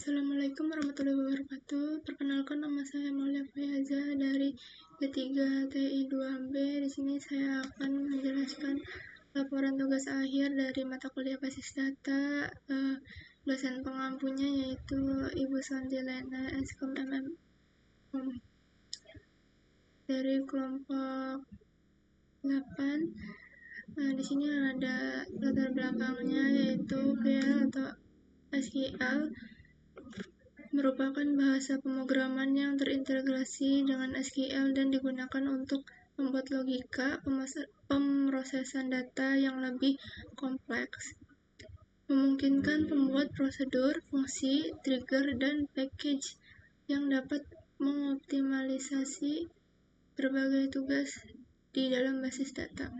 Assalamualaikum warahmatullahi wabarakatuh. Perkenalkan, nama saya Maulia Fayaza dari D3TI2B. Di sini saya akan menjelaskan laporan tugas akhir dari mata kuliah basis data. Dosen pengampunya yaitu Ibu Santilena Eskom MM dari kelompok 8. Di sini ada latar belakangnya yaitu PL atau SQL merupakan bahasa pemrograman yang terintegrasi dengan SQL dan digunakan untuk membuat logika pemrosesan data yang lebih kompleks, memungkinkan pembuat prosedur, fungsi, trigger, dan package yang dapat mengoptimalisasi berbagai tugas di dalam basis data.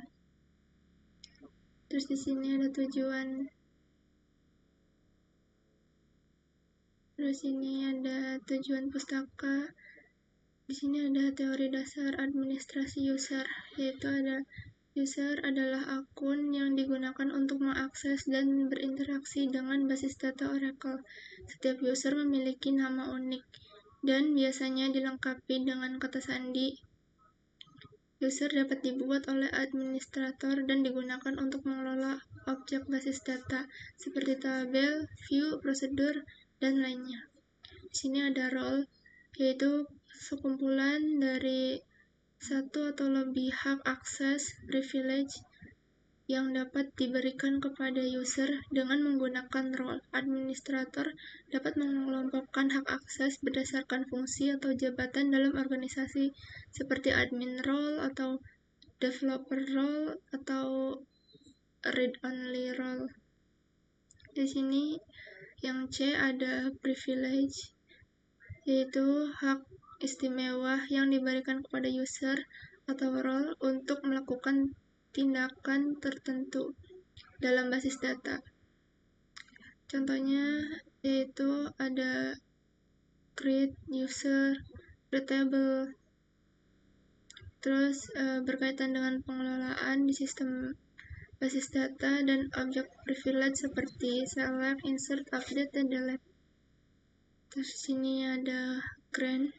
Terus di sini ada tujuan. Terus ini ada tujuan pustaka. Di sini ada teori dasar administrasi user, yaitu ada user adalah akun yang digunakan untuk mengakses dan berinteraksi dengan basis data Oracle. Setiap user memiliki nama unik dan biasanya dilengkapi dengan kata sandi. User dapat dibuat oleh administrator dan digunakan untuk mengelola objek basis data seperti tabel, view, prosedur, dan lainnya. Di sini ada role, yaitu sekumpulan dari satu atau lebih hak akses privilege yang dapat diberikan kepada user dengan menggunakan role. Administrator dapat mengelompokkan hak akses berdasarkan fungsi atau jabatan dalam organisasi seperti admin role atau developer role atau read-only role. Di sini yang C ada privilege, yaitu hak istimewa yang diberikan kepada user atau role untuk melakukan tindakan tertentu dalam basis data. Contohnya yaitu ada create user, readable. Terus berkaitan dengan pengelolaan di sistem basis data dan objek privilege seperti select, insert, update, dan delete. Terus sini ada grant,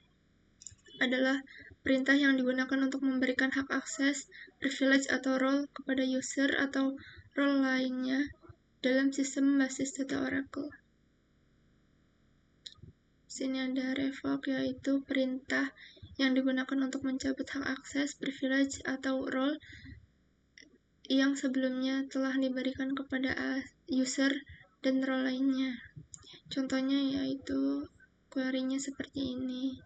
adalah perintah yang digunakan untuk memberikan hak akses, privilege atau role kepada user atau role lainnya dalam sistem basis data Oracle. Sini ada revoke, yaitu perintah yang digunakan untuk mencabut hak akses, privilege atau role yang sebelumnya telah diberikan kepada user dan role lainnya. Contohnya yaitu query-nya seperti ini.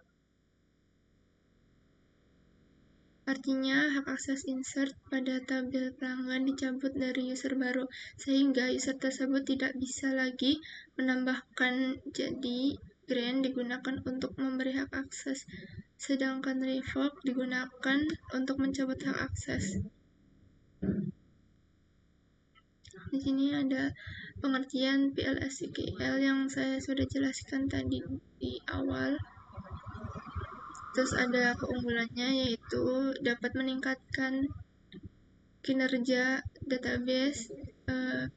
Artinya, hak akses insert pada tabel pelanggan dicabut dari user baru, sehingga user tersebut tidak bisa lagi menambahkan. Jadi, grant digunakan untuk memberi hak akses, sedangkan revoke digunakan untuk mencabut hak akses. Di sini ada pengertian PL/SQL yang saya sudah jelaskan tadi di awal. Terus ada keunggulannya, yaitu dapat meningkatkan kinerja database.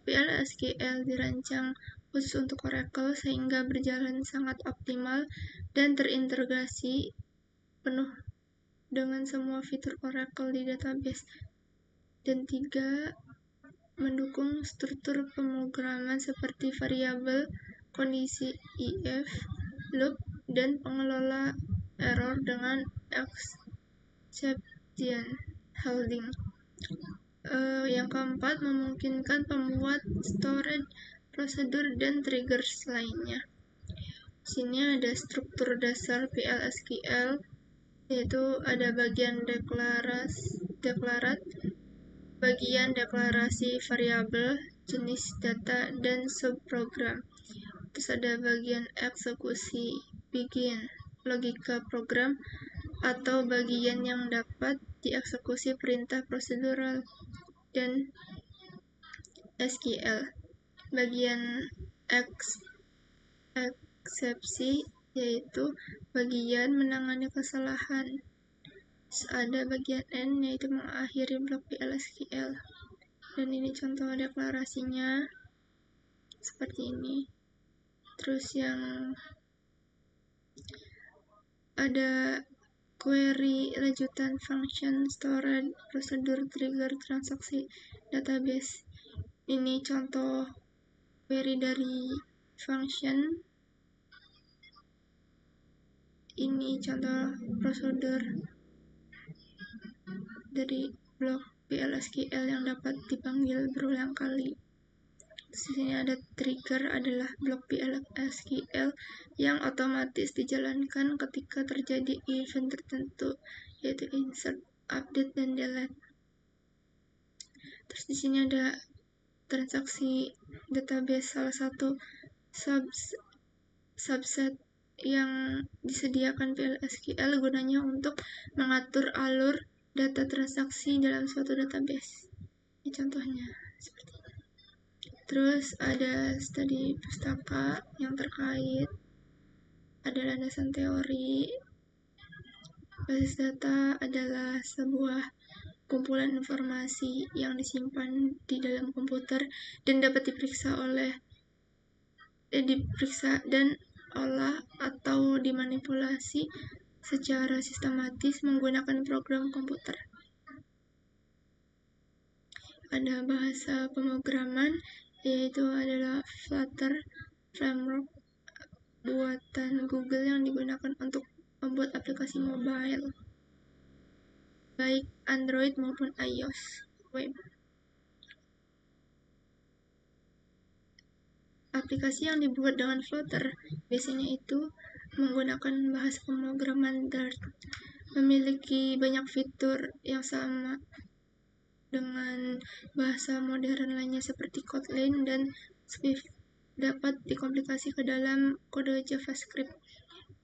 PL/SQL dirancang khusus untuk Oracle sehingga berjalan sangat optimal dan terintegrasi penuh dengan semua fitur Oracle di database. Dan 3, mendukung struktur pemrograman seperti variabel, kondisi if, loop, dan pengelola error dengan exception handling. Yang keempat, memungkinkan pembuat storage, prosedur, dan triggers lainnya. Sini ada struktur dasar PL/SQL, yaitu ada bagian deklarat, bagian deklarasi variabel, jenis data, dan subprogram. Terus ada bagian eksekusi, begin, logika program, atau bagian yang dapat dieksekusi perintah prosedural, dan SQL. Bagian eksepsi, yaitu bagian menangani kesalahan. Ada bagian N, yaitu mengakhiri blok PL/SQL. Dan ini contoh deklarasinya seperti ini. Terus yang ada query lanjutan function stored prosedur trigger transaksi database. Ini contoh query dari function. Ini contoh prosedur dari blok PL/SQL yang dapat dipanggil berulang kali. Di sini ada trigger adalah blok PL/SQL yang otomatis dijalankan ketika terjadi event tertentu, yaitu insert, update, dan delete. Terus di sini ada transaksi database, salah satu subset yang disediakan PL/SQL gunanya untuk mengatur alur data transaksi dalam suatu database. Ini contohnya seperti ini. Terus ada studi pustaka yang terkait, ada landasan teori. Basis data adalah sebuah kumpulan informasi yang disimpan di dalam komputer dan dapat diperiksa dan olah atau dimanipulasi secara sistematis menggunakan program komputer. Ada bahasa pemrograman, yaitu adalah Flutter framework buatan Google yang digunakan untuk membuat aplikasi mobile, baik Android maupun iOS web. Aplikasi yang dibuat dengan Flutter biasanya itu menggunakan bahasa pemrograman Dart, memiliki banyak fitur yang sama dengan bahasa modern lainnya seperti Kotlin dan Swift, dapat dikompilasi ke dalam kode JavaScript.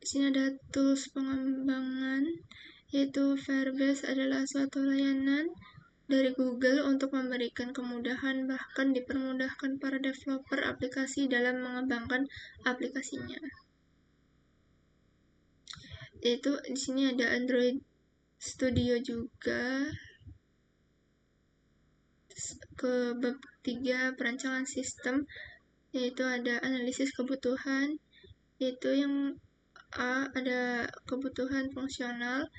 Di sini ada tools pengembangan, yaitu Firebase adalah suatu layanan dari Google untuk memberikan kemudahan, bahkan dipermudahkan para developer aplikasi dalam mengembangkan aplikasinya. Yaitu di sini ada Android Studio juga. Ke bab 3 perancangan sistem, yaitu ada analisis kebutuhan, yaitu yang A ada kebutuhan fungsional.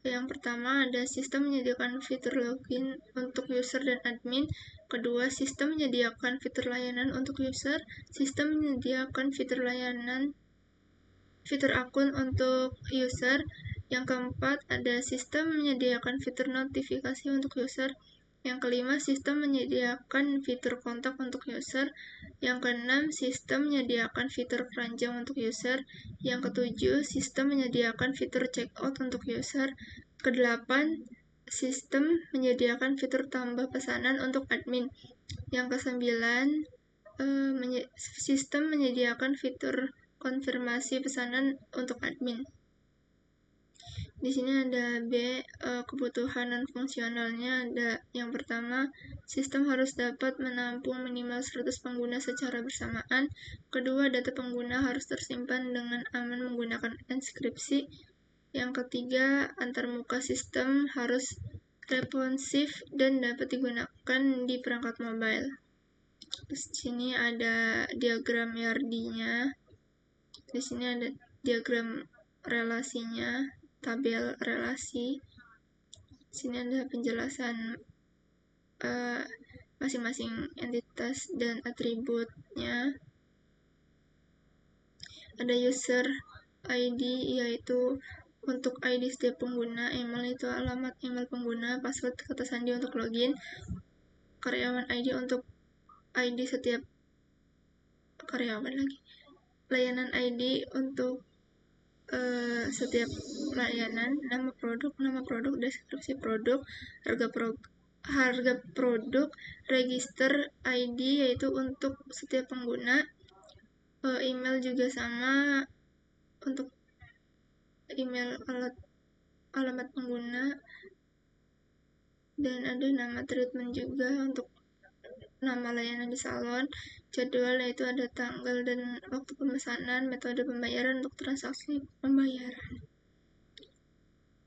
Yang pertama ada sistem menyediakan fitur login untuk user dan admin. Kedua, sistem menyediakan fitur layanan untuk user. Sistem menyediakan fitur akun untuk user. Yang keempat, ada sistem menyediakan fitur notifikasi untuk user. Yang kelima, sistem menyediakan fitur kontak untuk user. Yang keenam, sistem menyediakan fitur keranjang untuk user. Yang ketujuh, sistem menyediakan fitur checkout untuk user. Kedelapan, sistem menyediakan fitur tambah pesanan untuk admin. Yang kesembilan, sistem menyediakan fitur konfirmasi pesanan untuk admin. Di sini ada B, kebutuhan non fungsionalnya. Ada yang pertama, sistem harus dapat menampung minimal 100 pengguna secara bersamaan. Kedua, data pengguna harus tersimpan dengan aman menggunakan enkripsi. Yang ketiga, antarmuka sistem harus responsif dan dapat digunakan di perangkat mobile. Terus di sini ada diagram YARD-nya. Di sini ada diagram relasinya, tabel relasi. Di sini ada penjelasan masing-masing entitas dan atributnya. Ada user ID, yaitu untuk ID setiap pengguna. Email itu alamat email pengguna. Password kata sandi untuk login. Karyawan ID untuk ID setiap karyawan lagi. Layanan ID untuk setiap layanan. Nama produk, deskripsi produk, harga produk, register ID yaitu untuk setiap pengguna. Email juga sama, untuk email alamat pengguna, dan ada nama treatment juga untuk nama layanan di salon. Jadwal yaitu ada tanggal dan waktu pemesanan, metode pembayaran untuk transaksi pembayaran.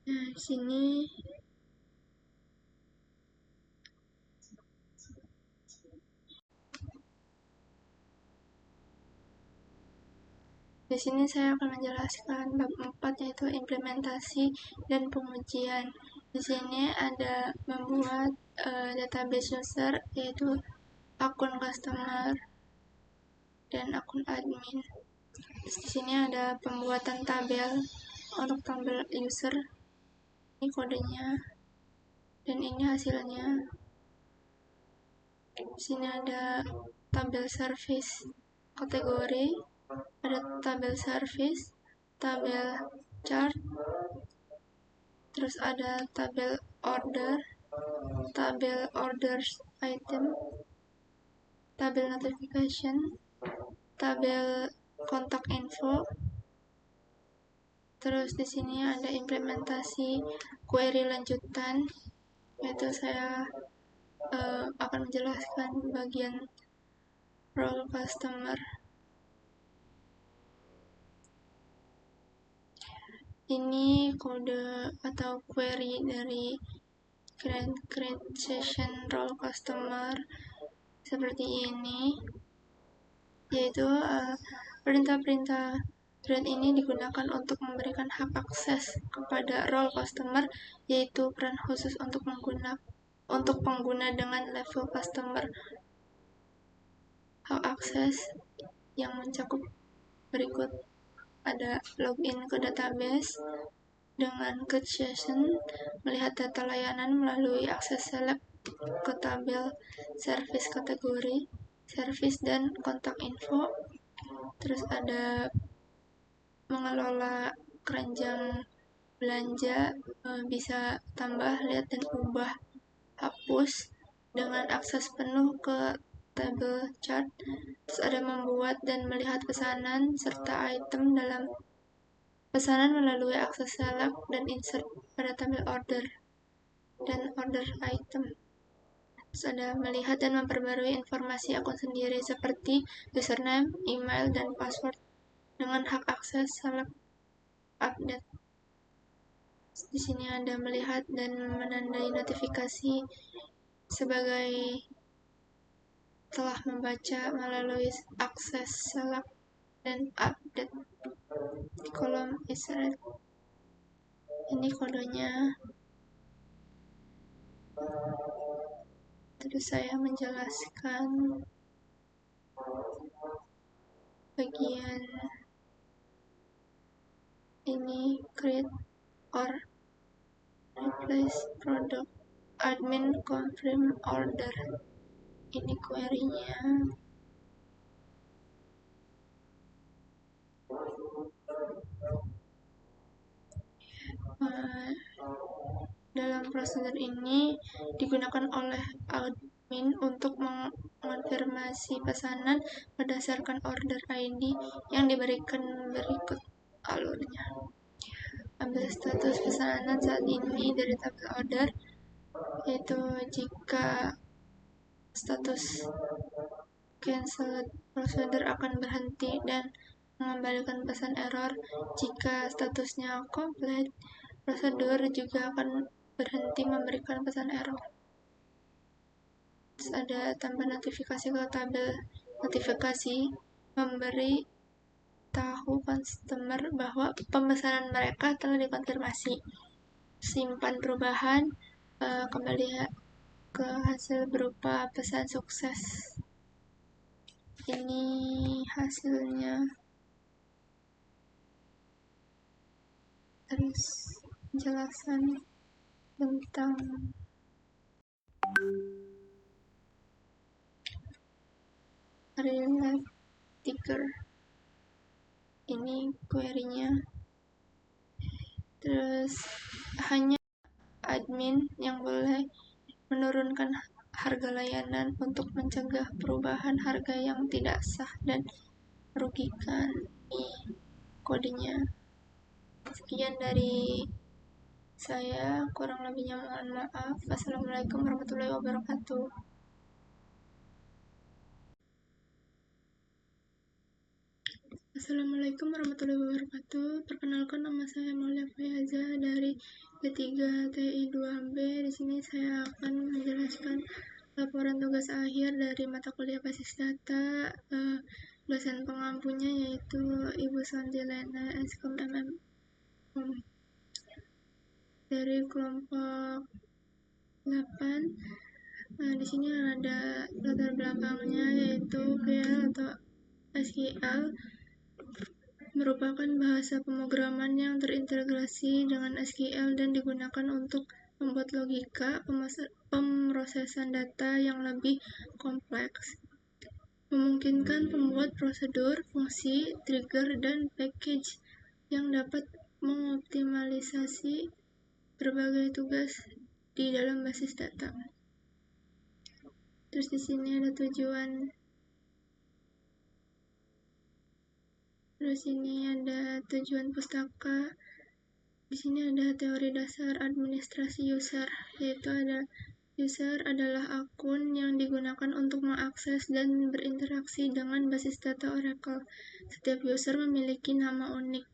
Nah, di sini Di sini saya akan menjelaskan bab 4 yaitu implementasi dan pengujian. Di sini ada membuat database user yaitu akun customer dan akun admin. Di sini ada pembuatan tabel untuk tabel user. Ini kodenya dan ini hasilnya. Di sini ada tabel service kategori, ada tabel service, tabel chart, terus ada tabel order, tabel orders item, tabel notification, tabel kontak info. Terus di sini ada implementasi query lanjutan, yaitu saya akan menjelaskan bagian role customer. Ini kode atau query dari create session role customer seperti ini, yaitu perintah-perintah create ini digunakan untuk memberikan hak akses kepada role customer, yaitu peran khusus untuk pengguna dengan level customer. Hak akses yang mencakup berikut: ada login ke database dengan create session, melihat data layanan melalui akses select ke tabel service kategori, service dan kontak info. Terus ada mengelola keranjang belanja, bisa tambah, lihat dan ubah, hapus dengan akses penuh ke tabel chart. Terus ada membuat dan melihat pesanan serta item dalam pesanan melalui akses select dan insert pada tabel order dan order item. Terus ada melihat dan memperbarui informasi akun sendiri seperti username, email, dan password dengan hak akses select update. Di sini ada melihat dan menandai notifikasi sebagai telah membaca melalui akses select dan update di kolom Israel. Ini kodenya. Terus saya menjelaskan bagian ini create or replace product admin confirm order. Ini query-nya. Dalam prosedur ini digunakan oleh admin untuk mengonfirmasi pesanan berdasarkan order ID yang diberikan berikut alurnya. Ambil status pesanan saat ini dari tabel order, yaitu jika status cancelled, prosedur akan berhenti dan mengembalikan pesan error. Jika statusnya complete, prosedur juga akan berhenti memberikan pesan error. Terus ada tambah notifikasi ke tabel notifikasi, memberi tahu customer bahwa pemesanan mereka telah dikonfirmasi. Simpan perubahan, kembali ke hasil berupa pesan sukses. Ini hasilnya. Terus penjelasan tentang relate ticker. Ini query-nya. Terus hanya admin yang boleh menurunkan harga layanan untuk mencegah perubahan harga yang tidak sah dan merugikan. Ini kodenya. Sekian dari saya, kurang lebihnya mohon maaf. Assalamualaikum warahmatullahi wabarakatuh. Assalamualaikum warahmatullahi wabarakatuh. Perkenalkan, nama saya Maulia Fayaza dari D3 TI 2B. Di sini saya akan menjelaskan laporan tugas akhir dari mata kuliah basis data dosen pengampunya yaitu Ibu Santilena Eskom MM dari kelompok 8. Nah, di sini ada latar belakangnya yaitu PL atau SQL merupakan bahasa pemrograman yang terintegrasi dengan SQL dan digunakan untuk membuat logika pemrosesan data yang lebih kompleks, memungkinkan pembuat prosedur, fungsi, trigger, dan package yang dapat mengoptimalisasi berbagai tugas di dalam basis data. Terus di sini ada tujuan. Terus ini ada tujuan pustaka. Di sini ada teori dasar administrasi user, yaitu ada user adalah akun yang digunakan untuk mengakses dan berinteraksi dengan basis data Oracle. Setiap user memiliki nama unik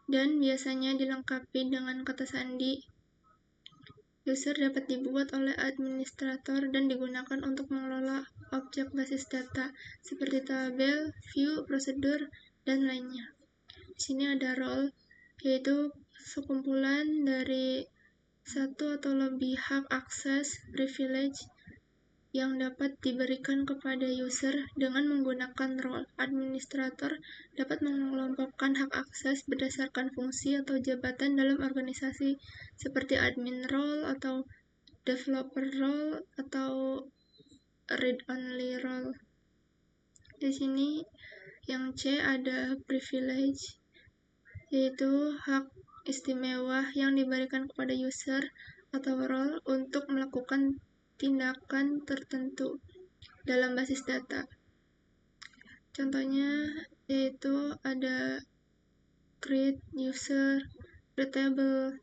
dan biasanya dilengkapi dengan kata sandi. User dapat dibuat oleh administrator dan digunakan untuk mengelola objek basis data seperti tabel, view, prosedur, dan lainnya. Di sini ada role, yaitu sekumpulan dari satu atau lebih hak akses privilege yang dapat diberikan kepada user dengan menggunakan role. Administrator dapat mengelompokkan hak akses berdasarkan fungsi atau jabatan dalam organisasi seperti admin role atau developer role atau read-only role. Di sini yang C ada privilege, yaitu hak istimewa yang diberikan kepada user atau role untuk melakukan tindakan tertentu dalam basis data. Contohnya yaitu ada create user, create table.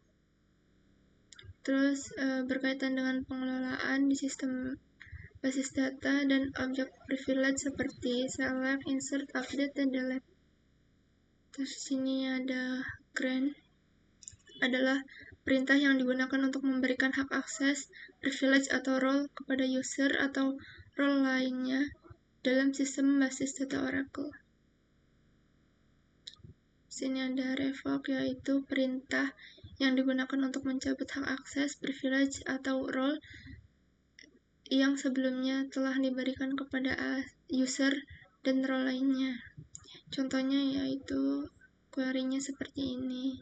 Terus berkaitan dengan pengelolaan di sistem basis data dan objek privilege seperti select, insert, update, dan delete. Terus sini ada grant, adalah perintah yang digunakan untuk memberikan hak akses, privilege atau role kepada user atau role lainnya dalam sistem basis data Oracle. Sini ada revoke, yaitu perintah yang digunakan untuk mencabut hak akses, privilege atau role yang sebelumnya telah diberikan kepada user dan role lainnya. Contohnya yaitu query-nya seperti ini.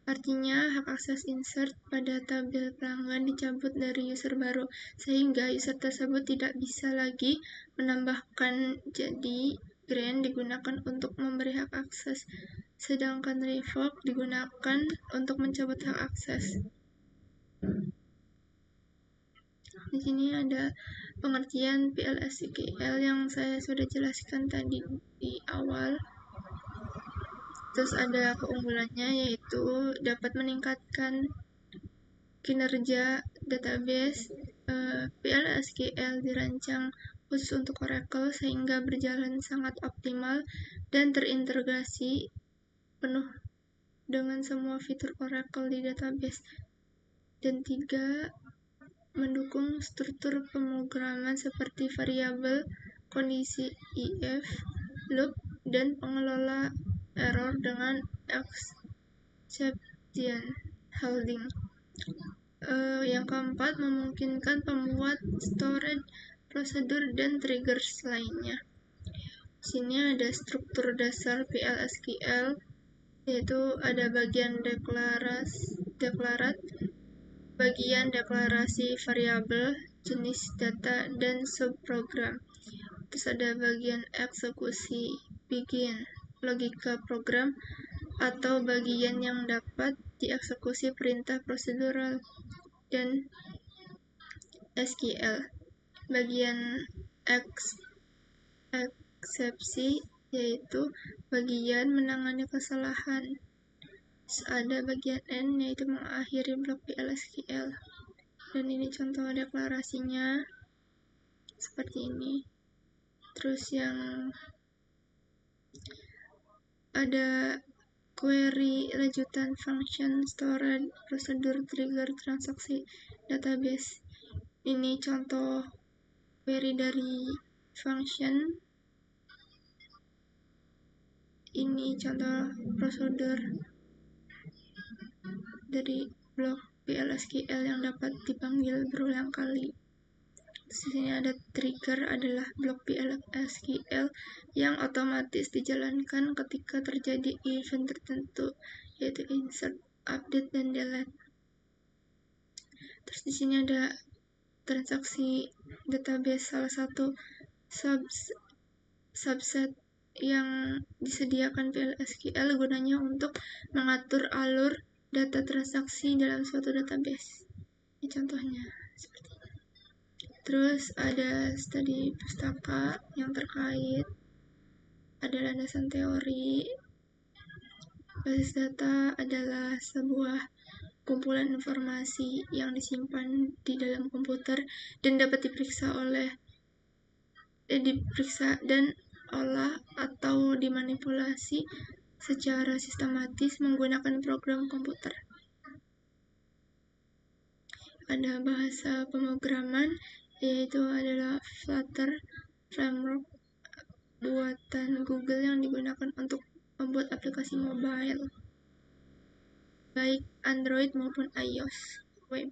Artinya, hak akses insert pada tabel pelanggan dicabut dari user baru, sehingga user tersebut tidak bisa lagi menambahkan. Jadi, grant digunakan untuk memberi hak akses, sedangkan revoke digunakan untuk mencabut hak akses. Di sini ada pengertian PL/SQL yang saya sudah jelaskan tadi di awal. Terus ada keunggulannya, yaitu dapat meningkatkan kinerja database. PL/SQL dirancang khusus untuk Oracle sehingga berjalan sangat optimal dan terintegrasi penuh dengan semua fitur Oracle di database. Dan 3, mendukung struktur pemrograman seperti variabel, kondisi if, loop, dan pengelola error dengan exception handling. Yang keempat, memungkinkan pembuat storage, prosedur, dan triggers lainnya. Sini ada struktur dasar PL/SQL, yaitu ada bagian deklarat, bagian deklarasi variabel, jenis data, dan subprogram. Terus ada bagian eksekusi, begin, logika program, atau bagian yang dapat dieksekusi perintah prosedural, dan SQL. Bagian eksepsi, yaitu bagian menangani kesalahan. Ada bagian N, yaitu mengakhiri blok PL/SQL. Dan ini contoh deklarasinya seperti ini. Terus yang ada query, lanjutan, function, storage, prosedur, trigger, transaksi, database. Ini contoh query dari function. Ini contoh prosedur dari blok PL/SQL yang dapat dipanggil berulang kali. Di sini ada trigger adalah blok PL/SQL yang otomatis dijalankan ketika terjadi event tertentu, yaitu insert, update, dan delete. Terus di sini ada transaksi database, salah satu subset yang disediakan PL/SQL gunanya untuk mengatur alur data transaksi dalam suatu database. Ini contohnya seperti ini. Terus ada studi pustaka yang terkait, ada landasan teori. Basis data adalah sebuah kumpulan informasi yang disimpan di dalam komputer dan dapat diperiksa dan olah atau dimanipulasi secara sistematis menggunakan program komputer. Ada bahasa pemrograman, yaitu adalah Flutter framework buatan Google yang digunakan untuk membuat aplikasi mobile, baik Android maupun iOS web.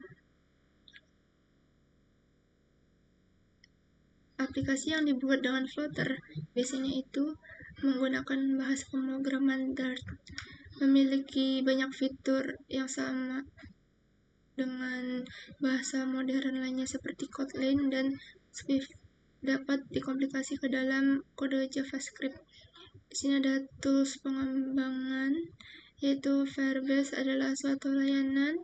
Aplikasi yang dibuat dengan Flutter biasanya itu menggunakan bahasa pemrograman Dart, memiliki banyak fitur yang sama dengan bahasa modern lainnya seperti Kotlin dan Swift, dapat dikomplikasi ke dalam kode JavaScript. Di sini ada tools pengembangan, yaitu Firebase adalah suatu layanan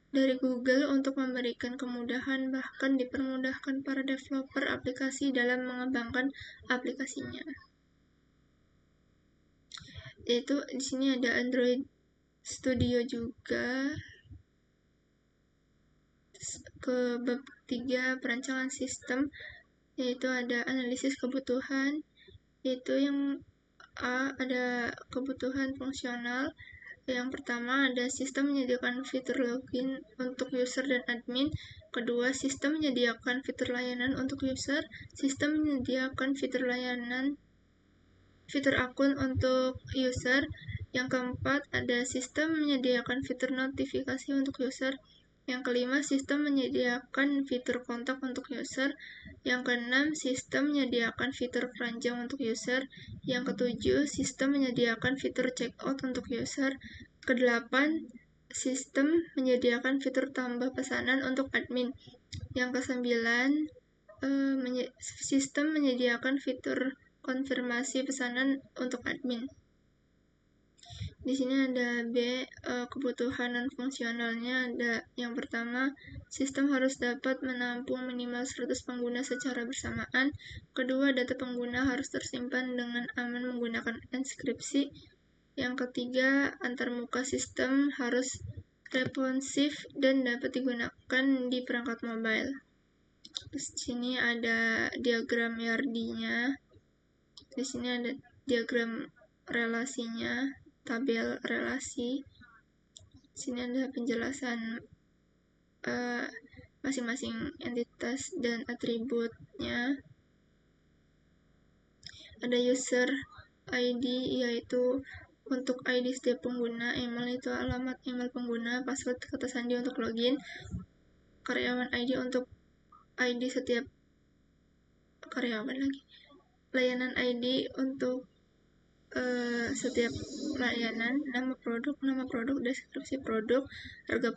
dari Google untuk memberikan kemudahan, bahkan dipermudahkan para developer aplikasi dalam mengembangkan aplikasinya. Yaitu di sini ada Android Studio juga. Ke bab 3 perancangan sistem, yaitu ada analisis kebutuhan, yaitu yang A ada kebutuhan fungsional. Yang pertama ada sistem menyediakan fitur login untuk user dan admin. Kedua, sistem menyediakan fitur layanan untuk user. Sistem menyediakan fitur akun untuk user. Yang keempat, ada sistem menyediakan fitur notifikasi untuk user. Yang kelima, sistem menyediakan fitur kontak untuk user. Yang keenam, sistem menyediakan fitur keranjang untuk user. Yang ketujuh, sistem menyediakan fitur checkout untuk user. Kedelapan, sistem menyediakan fitur tambah pesanan untuk admin. Yang kesembilan, sistem menyediakan fitur konfirmasi pesanan untuk admin. Di sini ada B, kebutuhan non fungsionalnya ada yang pertama, sistem harus dapat menampung minimal 100 pengguna secara bersamaan. Kedua, data pengguna harus tersimpan dengan aman menggunakan enkripsi. Yang ketiga, antarmuka sistem harus responsif dan dapat digunakan di perangkat mobile. Terus di sini ada diagram ERD-nya. Di sini ada diagram relasinya, tabel relasi. Di sini ada penjelasan masing-masing entitas dan atributnya. Ada user ID, yaitu untuk ID setiap pengguna. Email itu alamat email pengguna. Password kata sandi untuk login. Karyawan ID untuk ID setiap karyawan lagi. Layanan ID untuk setiap layanan, nama produk, deskripsi produk, harga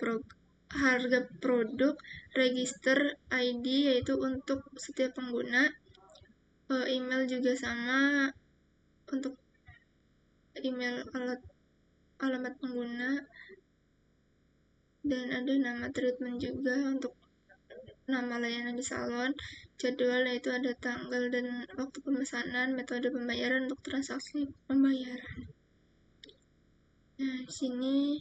produk, register ID yaitu untuk setiap pengguna, email juga sama untuk email alamat pengguna, dan ada nama treatment juga untuk nama layanan di salon. Jadwal yaitu ada tanggal dan waktu pemesanan, metode pembayaran untuk transaksi pembayaran. Nah, di sini